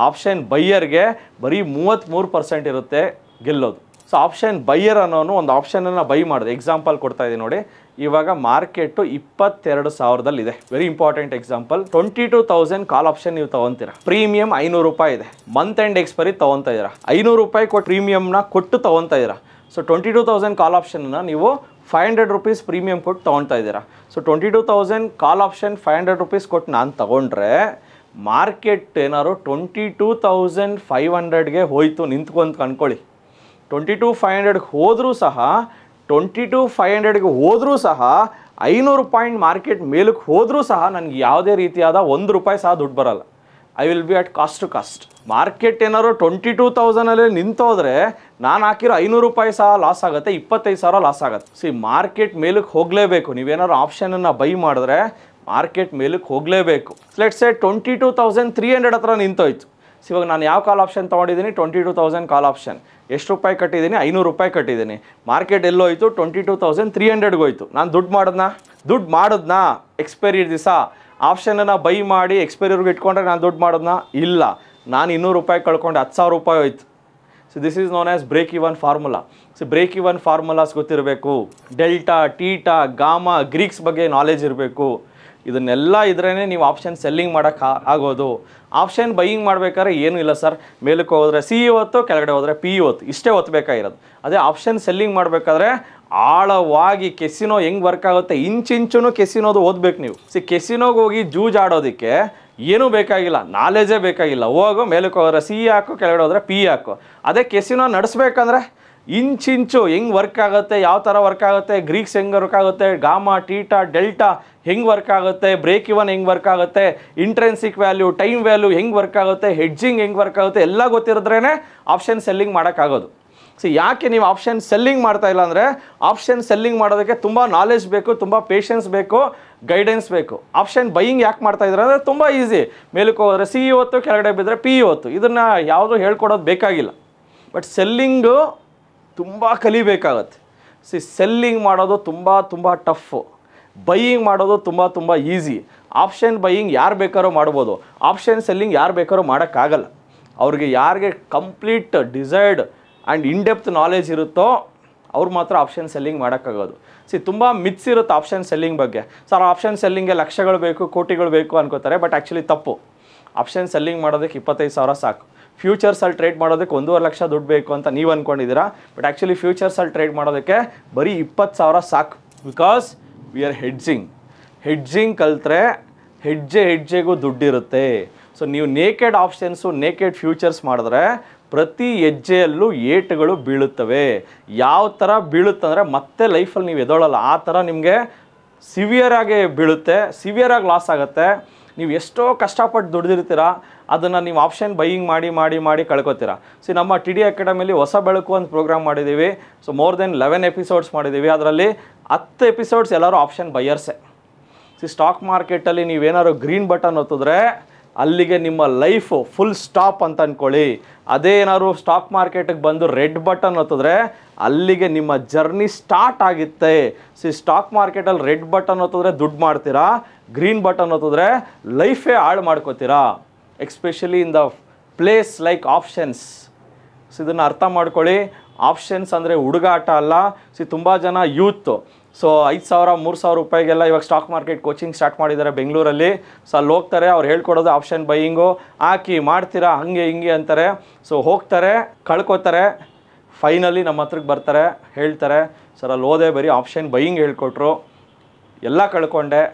ಆಪ್ಷನ್ ಬೈಯರ್ಗೆ ಬರೀ 33% ಇರುತ್ತೆ ಗೆಲ್ಲೋದು. ಸೊ ಆಪ್ಷನ್ ಬೈಯರ್ ಅನ್ನೋನು ಒಂದು ಆಪ್ಷನನ್ನು ಬೈ ಮಾಡಿದೆ. ಎಕ್ಸಾಂಪಲ್ ಕೊಡ್ತಾ ಇದ್ದೀನಿ ನೋಡಿ. ಇವಾಗ ಮಾರ್ಕೆಟು 22,000 ಇದೆ. Very important example. 22,000 ಕಾಲ್ ಆಪ್ಷನ್ ನೀವು ತೊಗೊತೀರಾ. ಪ್ರೀಮಿಯಂ 500 ರೂಪಾಯಿ ಇದೆ. ಮಂತ್ ಎಂಡ್ ಎಕ್ಸ್ಪೈರಿ ತೊಗೊತಾ ಇದ್ದೀರಾ. 500 ರೂಪಾಯಿ ಕೊಟ್ಟು ಪ್ರೀಮಿಯಮ್ನ ಕೊಟ್ಟು ತೊಗೊತಾ ಇದ್ದೀರಾ. ಸೊ 22,000 ಕಾಲ್ ಆಪ್ಷನ್ನ ನೀವು 500 ರೂಪೀಸ್ ಪ್ರೀಮಿಯಂ ಕೊಟ್ಟು ತೊಗೊತಾ ಇದ್ದೀರಾ. ಸೊ 22,000 ಕಾಲ್ ಆಪ್ಷನ್ 500 ರೂಪೀಸ್ ಕೊಟ್ಟು ನಾನು ತೊಗೊಂಡ್ರೆ ಮಾರ್ಕೆಟ್ ಏನಾದ್ರು 22,500ಗೆ ಹೋಯ್ತು ನಿಂತ್ಕೊಂತ ಅನ್ಕೊಳ್ಳಿ. 22,500ಗೆ ಹೋದರೂ ಸಹ 22,500ಗೆ ಹೋದರೂ ಸಹ 500 ಪಾಯಿಂಟ್ ಮಾರ್ಕೆಟ್ ಮೇಲಕ್ಕೆ ಹೋದರೂ ಸಹ ನನಗೆ ಯಾವುದೇ ರೀತಿಯಾದ ₹1 ಸಹ ದುಡ್ಡು ಬರಲ್ಲ. I will be at cost to cost. Market ಏನಾದ್ರು 22,000 ನಿಂತೋದ್ರೆ ನಾನು ಹಾಕಿರೋ ₹500 ಸಹ ಲಾಸ್ ಆಗುತ್ತೆ, 25,000 ಲಾಸ್ ಆಗುತ್ತೆ. ಸಿ ಮಾರ್ಕೆಟ್ ಮೇಲಕ್ಕೆ ಹೋಗಲೇಬೇಕು. ನೀವೇನಾದ್ರು ಆಪ್ಷನನ್ನು ಬೈ ಮಾಡಿದ್ರೆ ಮಾರ್ಕೆಟ್ ಮೇಲಕ್ಕೆ ಹೋಗಲೇಬೇಕು. ಲೆಟ್ಸ್ ಸೇ 22,300 ಹತ್ರ ನಿಂತೋಯ್ತು. ಸೊ ಇವಾಗ ನಾನು ಯಾವ ಕಾಲ್ ಆಪ್ಷನ್ ತೊಗೊಂಡಿದ್ದೀನಿ? 22,000 ಕಾಲ್ ಆಪ್ಷನ್. ಎಷ್ಟು ರೂಪಾಯಿ ಕಟ್ಟಿದ್ದೀನಿ? ₹500 ಕಟ್ಟಿದ್ದೀನಿ. ಮಾರ್ಕೆಟ್ ಎಲ್ಲೋಯ್ತು? 22,300ಗೆ ಹೋಯ್ತು. ನಾನು ದುಡ್ಡು ಮಾಡಿದ್ನಾ? ಎಕ್ಸ್ಪೈರಿ ದಿವಸ ಆಪ್ಷನನ್ನು ಬೈ ಮಾಡಿ ಎಕ್ಸ್ಪೈರಿವರೆಗೂ ಇಟ್ಕೊಂಡ್ರೆ ನಾನು ದುಡ್ಡು ಮಾಡಿದ್ನಾ? ಇಲ್ಲ. ನಾನು ₹200 ಕಳ್ಕೊಂಡೆ, ₹10,000 ಹೋಯ್ತು. So this is known as break even formula. So break even formulas ಗೊತ್ತಿರಬೇಕು. ಡೆಲ್ಟಾ, ಟೀಟಾ, ಗಾಮಾ, ಗ್ರೀಕ್ಸ್ ಬಗ್ಗೆ ನಾಲೆಜ್ ಇರಬೇಕು. ಇದನ್ನೆಲ್ಲ ಇದ್ರೇ ನೀವು ಆಪ್ಷನ್ ಸೆಲ್ಲಿಂಗ್ ಮಾಡೋಕ್ಕೆ ಆಗೋದು. ಆಪ್ಷನ್ ಬೈಯಿಂಗ್ ಮಾಡಬೇಕಾದ್ರೆ ಏನೂ ಇಲ್ಲ ಸರ್. ಮೇಲಕ್ಕೆ ಹೋದರೆ ಸಿ ಹೊತ್ತು, ಕೆಳಗಡೆ ಹೋದರೆ ಪಿ ಹೊತ್ತು, ಇಷ್ಟೇ ಒತ್ತಬೇಕಾಗಿರೋದು. ಅದೇ ಆಪ್ಷನ್ ಸೆಲ್ಲಿಂಗ್ ಮಾಡಬೇಕಾದ್ರೆ ಆಳವಾಗಿ ಕೆಸಿನೋ ಹೆಂಗೆ ವರ್ಕ್ ಆಗುತ್ತೆ ಇಂಚಿಂಚೂ ಕೆಸಿನೋದು ಓದಬೇಕು ನೀವು. ಕೆಸಿನೋಗೆ ಹೋಗಿ ಜೂಜ್ ಆಡೋದಕ್ಕೆ ಏನೂ ಬೇಕಾಗಿಲ್ಲ, ನಾಲೆಜೇ ಬೇಕಾಗಿಲ್ಲ. ಹೋಗೋ ಮೇಲಕ್ಕೆ ಹೋದರೆ ಸಿ ಹಾಕು, ಕೆಳಗಡೆ ಹೋದರೆ ಪಿ ಹಾಕು. ಅದೇ ಕೆಸಿನೋ ನಡೆಸ್ಬೇಕಂದ್ರೆ ಇಂಚಿಂಚು ಹೆಂಗೆ ವರ್ಕ್ ಆಗುತ್ತೆ, ಯಾವ ಥರ ವರ್ಕ್ ಆಗುತ್ತೆ, ಗ್ರೀಕ್ಸ್ ಹೆಂಗೆ ವರ್ಕ್ ಆಗುತ್ತೆ, ಗಾಮಾ, ಟೀಟಾ, ಡೆಲ್ಟಾ ಹೆಂಗೆ ವರ್ಕ್ ಆಗುತ್ತೆ, ಬ್ರೇಕ್ ಇವನ್ ಹೆಂಗೆ ವರ್ಕ್ ಆಗುತ್ತೆ, ಇಂಟ್ರೆನ್ಸಿಕ್ ವ್ಯಾಲ್ಯೂ, ಟೈಮ್ ವ್ಯಾಲ್ಯೂ ಹೆಂಗೆ ವರ್ಕ್ ಆಗುತ್ತೆ, ಹೆಡ್ಜಿಂಗ್ ಹೆಂಗೆ ವರ್ಕ್ ಆಗುತ್ತೆ ಎಲ್ಲ ಗೊತ್ತಿರಿದ್ರೇ ಆಪ್ಷನ್ ಸೆಲ್ಲಿಂಗ್ ಮಾಡೋಕ್ಕಾಗೋದು. ಸೊ ಯಾಕೆ ನೀವು ಆಪ್ಷನ್ ಸೆಲ್ಲಿಂಗ್ ಮಾಡ್ತಾ ಇಲ್ಲ ಅಂದರೆ ಆಪ್ಷನ್ ಸೆಲ್ಲಿಂಗ್ ಮಾಡೋದಕ್ಕೆ ತುಂಬ ನಾಲೆಜ್ ಬೇಕು, ತುಂಬ ಪೇಷನ್ಸ್ ಬೇಕು, ಗೈಡೆನ್ಸ್ ಬೇಕು. ಆಪ್ಷನ್ ಬೈಯಿಂಗ್ ಯಾಕೆ ಮಾಡ್ತಾ ಇದ್ದಾರೆ ಅಂದರೆ ತುಂಬ ಈಸಿ. ಮೇಲಕ್ಕೆ ಹೋದರೆ ಸಿ ಹೊತ್ತು, ಕೆಳಗಡೆ ಬಿದ್ದರೆ ಪಿ ಹೊತ್ತು. ಇದನ್ನು ಯಾವುದೂ ಹೇಳ್ಕೊಡೋದು ಬೇಕಾಗಿಲ್ಲ. ಬಟ್ ಸೆಲ್ಲಿಂಗು ತುಂಬ ಕಲಿಬೇಕಾಗತ್ತೆ. ಸೆಲ್ಲಿಂಗ್ ಮಾಡೋದು ತುಂಬ ಟಫು. ಬೈಯಿಂಗ್ ಮಾಡೋದು ತುಂಬ ಈಸಿ. ಆಪ್ಷನ್ ಬೈಯಿಂಗ್ ಯಾರು ಬೇಕಾದ್ರೂ ಮಾಡ್ಬೋದು. ಆಪ್ಷನ್ ಸೆಲ್ಲಿಂಗ್ ಯಾರು ಬೇಕಾದ್ರೂ ಮಾಡೋಕ್ಕಾಗಲ್ಲ. ಅವ್ರಿಗೆ ಯಾರಿಗೆ complete desired and in-depth knowledge ಇರುತ್ತೋ ಅವ್ರು ಮಾತ್ರ ಆಪ್ಷನ್ ಸೆಲ್ಲಿಂಗ್ ಮಾಡೋಕ್ಕಾಗೋದು. ತುಂಬ ಮಿತ್ಸ್ ಇರುತ್ತೆ ಆಪ್ಷನ್ ಸೆಲ್ಲಿಂಗ್ ಬಗ್ಗೆ. ಸರ್ ಆಪ್ಷನ್ ಸೆಲ್ಲಿಂಗ್ಗೆ ಲಕ್ಷಗಳು ಬೇಕು, ಕೋಟಿಗಳು ಬೇಕು ಅನ್ಕೋತಾರೆ. ಬಟ್ ಆ್ಯಕ್ಚುಲಿ ತಪ್ಪು. ಆಪ್ಷನ್ ಸೆಲ್ಲಿಂಗ್ ಮಾಡೋದಕ್ಕೆ 25,000 ಸಾಕು. ಫ್ಯೂಚರ್ಸಲ್ಲಿ ಟ್ರೇಡ್ ಮಾಡೋದಕ್ಕೆ 1.5 ಲಕ್ಷ ದುಡ್ಡು ಬೇಕು ಅಂತ ನೀವು ಅಂದ್ಕೊಂಡಿದ್ದೀರಾ. ಬಟ್ ಆ್ಯಕ್ಚುಲಿ ಫ್ಯೂಚರ್ಸಲ್ಲಿ ಟ್ರೇಡ್ ಮಾಡೋದಕ್ಕೆ ಬರೀ 20,000 ಸಾಕು. ಬಿಕಾಸ್ ವಿ ಆರ್ ಹೆಡ್ಜಿಂಗ್ ಕಲ್ತ್ರೆ ಹೆಜ್ಜೆಗೂ ದುಡ್ಡಿರುತ್ತೆ. ಸೊ ನೀವು ನೇಕೆಡ್ ಆಪ್ಷನ್ಸು, ನೇಕೆಡ್ ಫ್ಯೂಚರ್ಸ್ ಮಾಡಿದ್ರೆ ಪ್ರತಿ ಹೆಜ್ಜೆಯಲ್ಲೂ ಏಟುಗಳು ಬೀಳುತ್ತವೆ. ಯಾವ ಥರ ಬೀಳುತ್ತಂದರೆ ಮತ್ತೆ ಲೈಫಲ್ಲಿ ನೀವು ಎದೋಳಲ್ಲ. ಆ ಥರ ನಿಮಗೆ ಸಿವಿಯರಾಗಿ ಬೀಳುತ್ತೆ, ಸಿವಿಯರಾಗಿ ಲಾಸ್ ಆಗುತ್ತೆ. ನೀವು ಎಷ್ಟೋ ಕಷ್ಟಪಟ್ಟು ದುಡ್ದಿರ್ತೀರ, ಅದನ್ನು ನೀವು ಆಪ್ಷನ್ ಬೈಯಿಂಗ್ ಮಾಡಿ ಕಳ್ಕೊತೀರ. ನಮ್ಮ TD ಅಕಾಡೆಮಿಲಿ ಹೊಸ ಬೆಳಕು ಅಂತ ಪ್ರೋಗ್ರಾಮ್ ಮಾಡಿದ್ದೀವಿ. ಸೊ ಮೋರ್ ದೆನ್ 11 ಎಪಿಸೋಡ್ಸ್ ಮಾಡಿದ್ದೀವಿ. ಅದರಲ್ಲಿ 10 ಎಪಿಸೋಡ್ಸ್ ಎಲ್ಲರೂ ಆಪ್ಷನ್ ಬೈಯರ್ಸೆ. ಸ್ಟಾಕ್ ಮಾರ್ಕೆಟಲ್ಲಿ ನೀವೇನಾದ್ರು ಗ್ರೀನ್ ಬಟನ್ ಒತ್ತಿದ್ರೆ ಅಲ್ಲಿಗೆ ನಿಮ್ಮ ಲೈಫು ಫುಲ್ ಸ್ಟಾಪ್ ಅಂತ ಅಂದ್ಕೊಳ್ಳಿ. ಅದೇ ಏನಾದ್ರು ಸ್ಟಾಕ್ ಮಾರ್ಕೆಟಿಗೆ ಬಂದು ರೆಡ್ ಬಟನ್ ಒತ್ತಿದ್ರೆ ಅಲ್ಲಿಗೆ ನಿಮ್ಮ ಜರ್ನಿ ಸ್ಟಾರ್ಟ್ ಆಗುತ್ತೆ. ಸ್ಟಾಕ್ ಮಾರ್ಕೆಟಲ್ಲಿ ರೆಡ್ ಬಟನ್ ಒತ್ತಿದ್ರೆ ದುಡ್ಡು ಮಾಡ್ತೀರಾ, ಗ್ರೀನ್ ಬಟನ್ ಒತ್ತಿದ್ರೆ ಲೈಫೇ ಹಾಳು ಮಾಡ್ಕೋತೀರಾ. Especially in the place like options. ಇದನ್ನು ಅರ್ಥ ಮಾಡ್ಕೊಳ್ಳಿ. ಆಪ್ಷನ್ಸ್ ಅಂದರೆ ಹುಡುಗಾಟ ಅಲ್ಲ. ತುಂಬ ಜನ ಯೂತ್ 5,000 3,000 ರೂಪಾಯಿಗೆಲ್ಲ ಇವಾಗ ಸ್ಟಾಕ್ ಮಾರ್ಕೆಟ್ ಕೋಚಿಂಗ್ ಸ್ಟಾರ್ಟ್ ಮಾಡಿದ್ದಾರೆ ಬೆಂಗಳೂರಲ್ಲಿ. ಅಲ್ಲಿ ಹೋಗ್ತಾರೆ, ಅವ್ರು ಹೇಳ್ಕೊಡೋದು ಆಪ್ಷನ್ ಬೈಯಿಂಗು, ಹಾಕಿ ಮಾಡ್ತೀರಾ ಹಂಗೆ ಹಿಂಗೆ ಅಂತಾರೆ. ಹೋಗ್ತಾರೆ, ಕಳ್ಕೊತಾರೆ. ಫೈನಲಿ ನಮ್ಮ ಹತ್ರಕ್ಕೆ ಬರ್ತಾರೆ, ಹೇಳ್ತಾರೆ ಸರ್ ಅಲ್ಲಿ ಹೋದೆ ಬರೀ ಆಪ್ಷನ್ ಬೈಯಿಂಗ್ ಹೇಳ್ಕೊಟ್ರು, ಎಲ್ಲ ಕಳ್ಕೊಂಡೆ.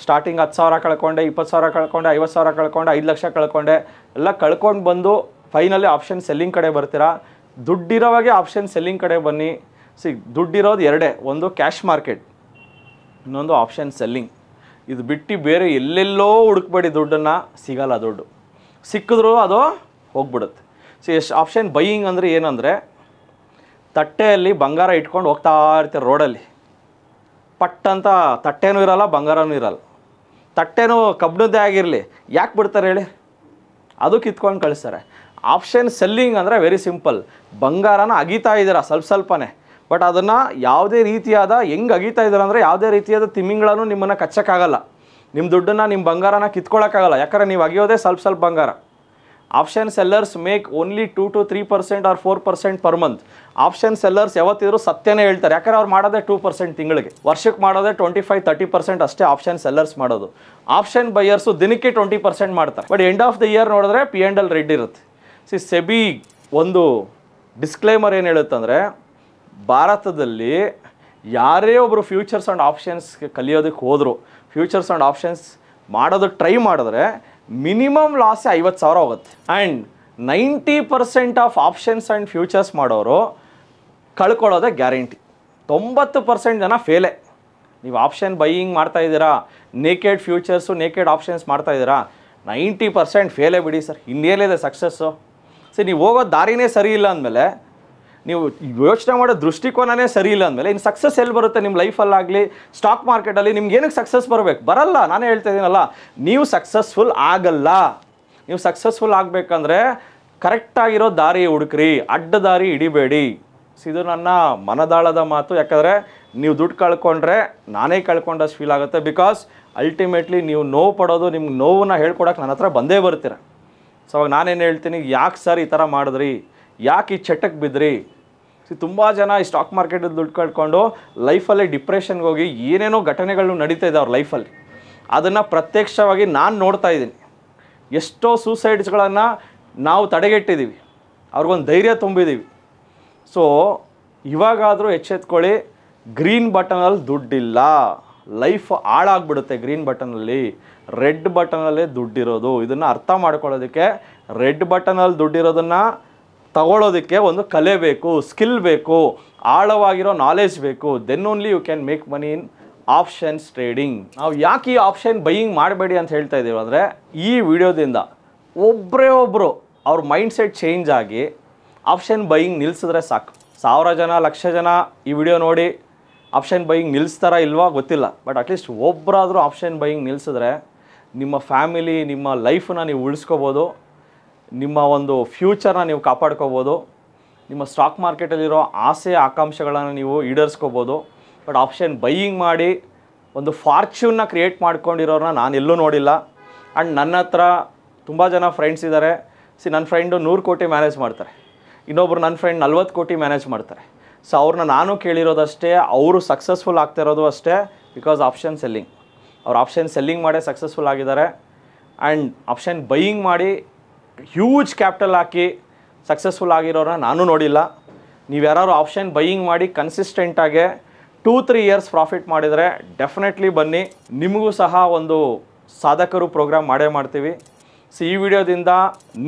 ಸ್ಟಾರ್ಟಿಂಗ್ 10,000 ಕಳ್ಕೊಂಡೆ, 20,000 ಕಳ್ಕೊಂಡೆ, 50,000 ಕಳ್ಕೊಂಡೆ, 5 ಲಕ್ಷ ಕಳ್ಕೊಂಡೆ. ಎಲ್ಲ ಕಳ್ಕೊಂಡು ಬಂದು ಫೈನಲಿ ಆಪ್ಷನ್ ಸೆಲ್ಲಿಂಗ್ ಕಡೆ ಬರ್ತೀರಾ. ದುಡ್ಡಿರೋವಾಗೆ ಆಪ್ಷನ್ ಸೆಲ್ಲಿಂಗ್ ಕಡೆ ಬನ್ನಿ. ದುಡ್ಡಿರೋದು ಎರಡೇ, ಒಂದು ಕ್ಯಾಶ್ ಮಾರ್ಕೆಟ್, ಇನ್ನೊಂದು ಆಪ್ಷನ್ ಸೆಲ್ಲಿಂಗ್. ಇದು ಬಿಟ್ಟು ಬೇರೆ ಎಲ್ಲೆಲ್ಲೋ ಹುಡುಕ್ಬೇಡಿ, ದುಡ್ಡನ್ನು ಸಿಗಲ್ಲ. ದುಡ್ಡು ಸಿಕ್ಕಿದ್ರೂ ಅದು ಹೋಗ್ಬಿಡುತ್ತೆ. ಆಪ್ಷನ್ ಬೈಯಿಂಗ್ ಅಂದರೆ ಏನಂದರೆ ತಟ್ಟೆಯಲ್ಲಿ ಬಂಗಾರ ಇಟ್ಕೊಂಡು ಹೋಗ್ತಾ ಇರ್ತಾರೆ ರೋಡಲ್ಲಿ. ಪಟ್ಟಂತ ತಟ್ಟೆನೂ ಇರಲ್ಲ, ಬಂಗಾರನೂ ಇರಲ್ಲ. ತಟ್ಟೆನೂ ಕಬ್ಬಿಣದ್ದೇ ಆಗಿರಲಿ, ಯಾಕೆ ಬಿಡ್ತಾರೆ ಹೇಳಿ? ಅದು ಕಿತ್ಕೊಂಡು ಕಳಿಸ್ತಾರೆ. ಆಪ್ಷನ್ ಸೆಲ್ಲಿಂಗ್ ಅಂದರೆ ವೆರಿ ಸಿಂಪಲ್. ಬಂಗಾರನ ಅಗೀತಾ ಇದ್ದೀರಾ ಸ್ವಲ್ಪನೇ, ಬಟ್ ಅದನ್ನು ಯಾವುದೇ ರೀತಿಯಾದ ಹೆಂಗೆ ಅಗೀತಾ ಇದ್ದಾರೆ ಅಂದರೆ ಯಾವುದೇ ರೀತಿಯಾದ ತಿಮಿಂಗಳನ್ನು ನಿಮ್ಮನ್ನು ಕಚ್ಚೋಕ್ಕಾಗಲ್ಲ. ನಿಮ್ಮ ದುಡ್ಡನ್ನು, ನಿಮ್ಮ ಬಂಗಾರನ ಕಿತ್ಕೊಳ್ಳೋಕ್ಕಾಗಲ್ಲ. ಯಾಕಂದರೆ ನೀವು ಅಗಿಯೋದೇ ಸ್ವಲ್ಪ ಬಂಗಾರ. Option sellers make only 2 to 3% or 4% per month. Option sellers ಯಾವತ್ತಿದ್ರು ಸತ್ಯನೇ ಹೇಳ್ತಾರೆ, ಯಾಕಂದ್ರೆ ಅವ್ರು ಮಾಡೋದೇ 2% ತಿಂಗಳಿಗೆ, ವರ್ಷಕ್ಕೆ ಮಾಡೋದೇ 25-30% ಅಷ್ಟೇ ಆಪ್ಷನ್ ಸೆಲ್ಲರ್ಸ್ ಮಾಡೋದು. ಆಪ್ಷನ್ ಬೈಯರ್ಸು ದಿನಕ್ಕೆ 20% ಮಾಡ್ತಾರೆ. But end of the year ನೋಡಿದ್ರೆ P&L ರೆಡ್ ಇರುತ್ತೆ. ಸೆಬಿ ಒಂದು ಡಿಸ್ಕ್ಲೇಮರ್ ಏನು ಹೇಳುತ್ತಂದರೆ, ಭಾರತದಲ್ಲಿ ಯಾರೇ ಒಬ್ಬರು ಫ್ಯೂಚರ್ಸ್ ಆ್ಯಂಡ್ ಆಪ್ಷನ್ಸ್ ಕಲಿಯೋದಕ್ಕೆ ಹೋದರು, ಫ್ಯೂಚರ್ಸ್ ಆ್ಯಂಡ್ ಆಪ್ಷನ್ಸ್ ಮಾಡೋದಕ್ಕೆ ಟ್ರೈ ಮಾಡಿದ್ರೆ ಮಿನಿಮಮ್ ಲಾಸೇ 50,000 ಹೋಗುತ್ತೆ. And 90% of options and futures ಮಾಡೋರು ಕಳ್ಕೊಳ್ಳೋದೇ ಗ್ಯಾರಂಟಿ. 90% ಜನ ಫೇಲೇ. ನೀವು ಆಪ್ಷನ್ ಬೈಯಿಂಗ್ ಮಾಡ್ತಾಯಿದ್ದೀರಾ, ನೇಕೆಡ್ ಫ್ಯೂಚರ್ಸು ನೇಕೆಡ್ ಆಪ್ಷನ್ಸ್ ಮಾಡ್ತಾಯಿದ್ದೀರಾ, 90% ಫೇಲೇ ಬಿಡಿ ಸರ್. ಇನ್ನೇನಿದೆ ಸಕ್ಸಸ್ಸು? ನೀವು ಹೋಗೋ ದಾರಿನೇ ಸರಿ ಇಲ್ಲ ಅಂದಮೇಲೆ, ನೀವು ಯೋಚನೆ ಮಾಡೋ ದೃಷ್ಟಿಕೋನನೇ ಸರಿ ಇಲ್ಲ ಅಂದಮೇಲೆ ಇನ್ನು ಸಕ್ಸಸ್ ಎಲ್ಲಿ ಬರುತ್ತೆ ನಿಮ್ಮ ಲೈಫಲ್ಲಾಗಲಿ, ಸ್ಟಾಕ್ ಮಾರ್ಕೆಟಲ್ಲಿ ನಿಮ್ಗೆ ಏನಕ್ಕೆ ಸಕ್ಸಸ್ ಬರಬೇಕು? ಬರಲ್ಲ. ನಾನೇ ಹೇಳ್ತಾ ಇದ್ದೀನಲ್ಲ, ನೀವು ಸಕ್ಸಸ್ಫುಲ್ ಆಗಲ್ಲ. ನೀವು ಸಕ್ಸಸ್ಫುಲ್ ಆಗಬೇಕಂದ್ರೆ ಕರೆಕ್ಟಾಗಿರೋ ದಾರಿ ಹುಡುಕ್ರಿ, ಅಡ್ಡ ದಾರಿ ಹಿಡಿಬೇಡಿ. ಇದು ನನ್ನ ಮನದಾಳದ ಮಾತು. ಯಾಕಂದರೆ ನೀವು ದುಡ್ಡು ಕಳ್ಕೊಂಡ್ರೆ ನಾನೇ ಕಳ್ಕೊಂಡಷ್ಟು ಫೀಲ್ ಆಗುತ್ತೆ. ಬಿಕಾಸ್ ಅಲ್ಟಿಮೇಟ್ಲಿ ನೀವು ನೋವು ಪಡೋದು, ನಿಮ್ಗೆ ನೋವನ್ನ ಹೇಳ್ಕೊಡೋಕೆ ನನ್ನ ಹತ್ರ ಬಂದೇ ಬರ್ತೀರ. ಸೊ ಅವಾಗ ನಾನೇನು ಹೇಳ್ತೀನಿ, ಯಾಕೆ ಸರ್ ಈ ಥರ ಮಾಡಿದ್ರಿ, ಯಾಕೆ ಈ ಚಟಕ್ಕೆ ಬಿದ್ರಿ? ತುಂಬ ಜನ ಈ ಸ್ಟಾಕ್ ಮಾರ್ಕೆಟಲ್ಲಿ ದುಡ್ಡು ಕಳ್ಕೊಂಡು ಲೈಫಲ್ಲಿ ಡಿಪ್ರೆಷನ್ಗೆ ಹೋಗಿ ಏನೇನೋ ಘಟನೆಗಳು ನಡೀತಾ ಇದೆ ಅವ್ರ ಲೈಫಲ್ಲಿ. ಅದನ್ನು ಪ್ರತ್ಯಕ್ಷವಾಗಿ ನಾನು ನೋಡ್ತಾ ಇದ್ದೀನಿ. ಎಷ್ಟೋ ಸೂಸೈಡ್ಸ್ಗಳನ್ನು ನಾವು ತಡೆಗಟ್ಟಿದ್ದೀವಿ, ಅವ್ರಿಗೊಂದು ಧೈರ್ಯ ತುಂಬಿದ್ದೀವಿ. ಸೊ ಇವಾಗಾದರೂ ಎಚ್ಚೆತ್ಕೊಳ್ಳಿ, ಗ್ರೀನ್ ಬಟನಲ್ಲಿ ದುಡ್ಡಿಲ್ಲ, ಲೈಫ್ ಹಾಳಾಗ್ಬಿಡುತ್ತೆ ಗ್ರೀನ್ ಬಟನಲ್ಲಿ. ರೆಡ್ ಬಟನಲ್ಲೇ ದುಡ್ಡಿರೋದು. ಇದನ್ನು ಅರ್ಥ ಮಾಡ್ಕೊಳ್ಳೋದಕ್ಕೆ ರೆಡ್ ಬಟನಲ್ಲಿ ದುಡ್ಡಿರೋದನ್ನು ತಗೊಳ್ಳೋದಕ್ಕೆ ಒಂದು ಕಲೆ ಬೇಕು, ಸ್ಕಿಲ್ ಬೇಕು, ಆಳವಾಗಿರೋ ನಾಲೆಜ್ ಬೇಕು. Then only you can make money in options trading. ನಾವು ಯಾಕೆ ಈ ಆಪ್ಷನ್ ಬೈಯಿಂಗ್ ಮಾಡಬೇಡಿ ಅಂತ ಹೇಳ್ತಾ ಇದ್ದೀವಿ ಅಂದರೆ, ಈ ವಿಡಿಯೋದಿಂದ ಒಬ್ಬರೇ ಒಬ್ಬರು ಅವ್ರ ಮೈಂಡ್ ಸೆಟ್ ಚೇಂಜ್ ಆಗಿ ಆಪ್ಷನ್ ಬೈಯಿಂಗ್ ನಿಲ್ಲಿಸಿದ್ರೆ ಸಾಕು. 1000 ಜನ 1,00,000 ಜನ ಈ ವಿಡಿಯೋ ನೋಡಿ ಆಪ್ಷನ್ ಬೈಯಿಂಗ್ ನಿಲ್ಲಿಸ್ತಾರಾ ಇಲ್ವಾ ಗೊತ್ತಿಲ್ಲ, ಬಟ್ ಅಟ್ಲೀಸ್ಟ್ ಒಬ್ಬರಾದರೂ ಆಪ್ಷನ್ ಬೈಯಿಂಗ್ ನಿಲ್ಲಿಸಿದ್ರೆ ನಿಮ್ಮ ಫ್ಯಾಮಿಲಿ, ನಿಮ್ಮ ಲೈಫನ್ನ ನೀವು ಉಳಿಸ್ಕೋಬೋದು, ನಿಮ್ಮ ಒಂದು ಫ್ಯೂಚರ್ನ ನೀವು ಕಾಪಾಡ್ಕೋಬೋದು, ನಿಮ್ಮ ಸ್ಟಾಕ್ ಮಾರ್ಕೆಟಲ್ಲಿರೋ ಆಸೆ ಆಕಾಂಕ್ಷೆಗಳನ್ನು ನೀವು ಈಡೇರಿಸ್ಕೋಬೋದು. ಬಟ್ ಆಪ್ಷನ್ ಬೈಯಿಂಗ್ ಮಾಡಿ ಒಂದು ಫಾರ್ಚ್ಯೂನ್ನ ಕ್ರಿಯೇಟ್ ಮಾಡ್ಕೊಂಡಿರೋರನ್ನ ನಾನು ಎಲ್ಲೂ ನೋಡಿಲ್ಲ. ಆ್ಯಂಡ್ ನನ್ನ ಹತ್ರ ತುಂಬ ಜನ ಫ್ರೆಂಡ್ಸ್ ಇದ್ದಾರೆ. ನನ್ನ ಫ್ರೆಂಡು 100 ಕೋಟಿ ಮ್ಯಾನೇಜ್ ಮಾಡ್ತಾರೆ, ಇನ್ನೊಬ್ರು ನನ್ನ ಫ್ರೆಂಡ್ 40 ಕೋಟಿ ಮ್ಯಾನೇಜ್ ಮಾಡ್ತಾರೆ. ಸೊ ಅವ್ರನ್ನ ನಾನು ಕೇಳಿರೋದಷ್ಟೇ, ಅವರು ಸಕ್ಸಸ್ಫುಲ್ ಆಗ್ತಿರೋದು ಅಷ್ಟೇ ಬಿಕಾಸ್ ಆಪ್ಷನ್ ಸೆಲ್ಲಿಂಗ್. ಅವ್ರು ಆಪ್ಷನ್ ಸೆಲ್ಲಿಂಗ್ ಮಾಡೇ ಸಕ್ಸಸ್ಫುಲ್ ಆಗಿದ್ದಾರೆ. ಆ್ಯಂಡ್ ಆಪ್ಷನ್ ಬೈಯಿಂಗ್ ಮಾಡಿ ಹ್ಯೂಜ್ ಕ್ಯಾಪಿಟಲ್ ಹಾಕಿ ಸಕ್ಸಸ್ಫುಲ್ ಆಗಿರೋರನ್ನ ನಾನು ನೋಡಿಲ್ಲ. ನೀವು ಯಾರು ಆಪ್ಷನ್ ಬೈಯಿಂಗ್ ಮಾಡಿ ಕನ್ಸಿಸ್ಟೆಂಟಾಗೆ 2-3 ಇಯರ್ಸ್ ಪ್ರಾಫಿಟ್ ಮಾಡಿದರೆ ಡೆಫಿನೆಟ್ಲಿ ಬನ್ನಿ, ನಿಮಗೂ ಸಹ ಒಂದು ಸಾಧಕರು ಪ್ರೋಗ್ರಾಮ್ ಮಾಡೇ ಮಾಡ್ತೀವಿ. ಸೊ ಈ ವಿಡಿಯೋದಿಂದ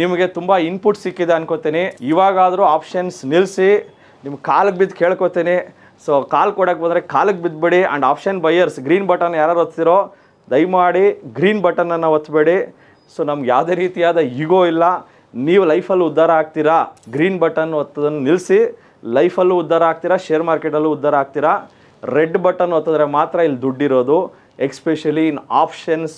ನಿಮಗೆ ತುಂಬ ಇನ್ಪುಟ್ ಸಿಕ್ಕಿದೆ ಅನ್ಕೋತೀನಿ. ಇವಾಗಾದರೂ ಆಪ್ಷನ್ಸ್ ನಿಲ್ಲಿಸಿ, ನಿಮ್ಮ ಕಾಲಿಗೆ ಬಿದ್ದು ಕೇಳ್ಕೊತೀನಿ. ಸೊ ಕಾಲು ಕೊಡೋಕ್ಕೆ ಬಂದರೆ ಕಾಲಿಗೆ ಬಿದ್ದುಬಿಡಿ. And option buyers green button ಯಾರು ಒತ್ತಿರೋ ದಯಮಾಡಿ ಗ್ರೀನ್ ಬಟನನ್ನು ಒತ್ತಬೇಡಿ. ಸೊ ನಮ್ಗೆ ಯಾವುದೇ ರೀತಿಯಾದ ಈಗೋ ಇಲ್ಲ. ನೀವು ಲೈಫಲ್ಲೂ ಉದ್ಧಾರ ಆಗ್ತೀರಾ, ಗ್ರೀನ್ ಬಟನ್ ಒತ್ತೋದನ್ನು ನಿಲ್ಲಿಸಿ. ಲೈಫಲ್ಲೂ ಉದ್ಧಾರ ಆಗ್ತೀರಾ, ಶೇರ್ ಮಾರ್ಕೆಟಲ್ಲೂ ಉದ್ಧಾರ ಆಗ್ತೀರಾ. ರೆಡ್ ಬಟನ್ ಒತ್ತಿದ್ರೆ ಮಾತ್ರ ಇಲ್ಲಿ ದುಡ್ಡಿರೋದು, ಎಕ್ಸ್ಪೆಷಲಿ ಇನ್ ಆಪ್ಷನ್ಸ್.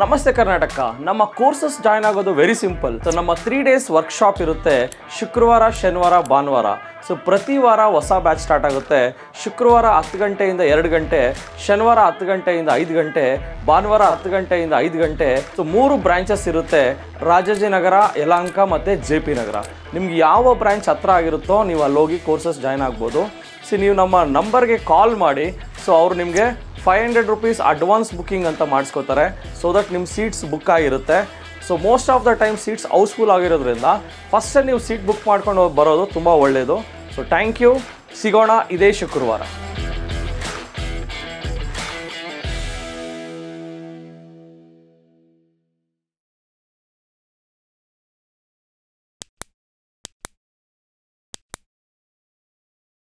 ನಮಸ್ತೆ ಕರ್ನಾಟಕ. ನಮ್ಮ ಕೋರ್ಸಸ್ ಜಾಯ್ನ್ ಆಗೋದು ವೆರಿ ಸಿಂಪಲ್. ಸೊ ನಮ್ಮ 3 days ವರ್ಕ್ಶಾಪ್ ಇರುತ್ತೆ, ಶುಕ್ರವಾರ, ಶನಿವಾರ, ಭಾನುವಾರ. ಸೊ ಪ್ರತಿ ವಾರ ಹೊಸ ಬ್ಯಾಚ್ ಸ್ಟಾರ್ಟ್ ಆಗುತ್ತೆ. ಶುಕ್ರವಾರ 10 ಗಂಟೆಯಿಂದ 2 ಗಂಟೆ, ಶನಿವಾರ 10 ಗಂಟೆಯಿಂದ 5 ಗಂಟೆ, ಭಾನುವಾರ 10 ಗಂಟೆಯಿಂದ 5 ಗಂಟೆ. ಸೊ 3 ಬ್ರಾಂಚಸ್ ಇರುತ್ತೆ, ರಾಜಾಜಿನಗರ, ಯಲಹಂಕ ಮತ್ತು JP ನಗರ. ನಿಮ್ಗೆ ಯಾವ ಬ್ರಾಂಚ್ ಹತ್ರ ಆಗಿರುತ್ತೋ ನೀವು ಅಲ್ಲಿ ಹೋಗಿ ಕೋರ್ಸಸ್ ಜಾಯ್ನ್ ಆಗ್ಬೋದು. ಸೊ ನೀವು ನಮ್ಮ ನಂಬರ್ಗೆ ಕಾಲ್ ಮಾಡಿ, ಸೊ ಅವರು ನಿಮಗೆ 500 rupees ಅಡ್ವಾನ್ಸ್ ಬುಕ್ಕಿಂಗ್ ಅಂತ ಮಾಡಿಸ್ಕೋತಾರೆ. ಸೊ ದಟ್ ನಿಮ್ಮ ಸೀಟ್ಸ್ ಬುಕ್ ಆಗಿರುತ್ತೆ. So most of the time seats housefull ಆಗಿರೋದ್ರಿಂದ ಫಸ್ಟೇ ನೀವು ಸೀಟ್ ಬುಕ್ ಮಾಡ್ಕೊಂಡು ಬರೋದು ತುಂಬ ಒಳ್ಳೆಯದು. So thank you. ಸಿಗೋಣ ಇದೇ ಶುಕ್ರವಾರ.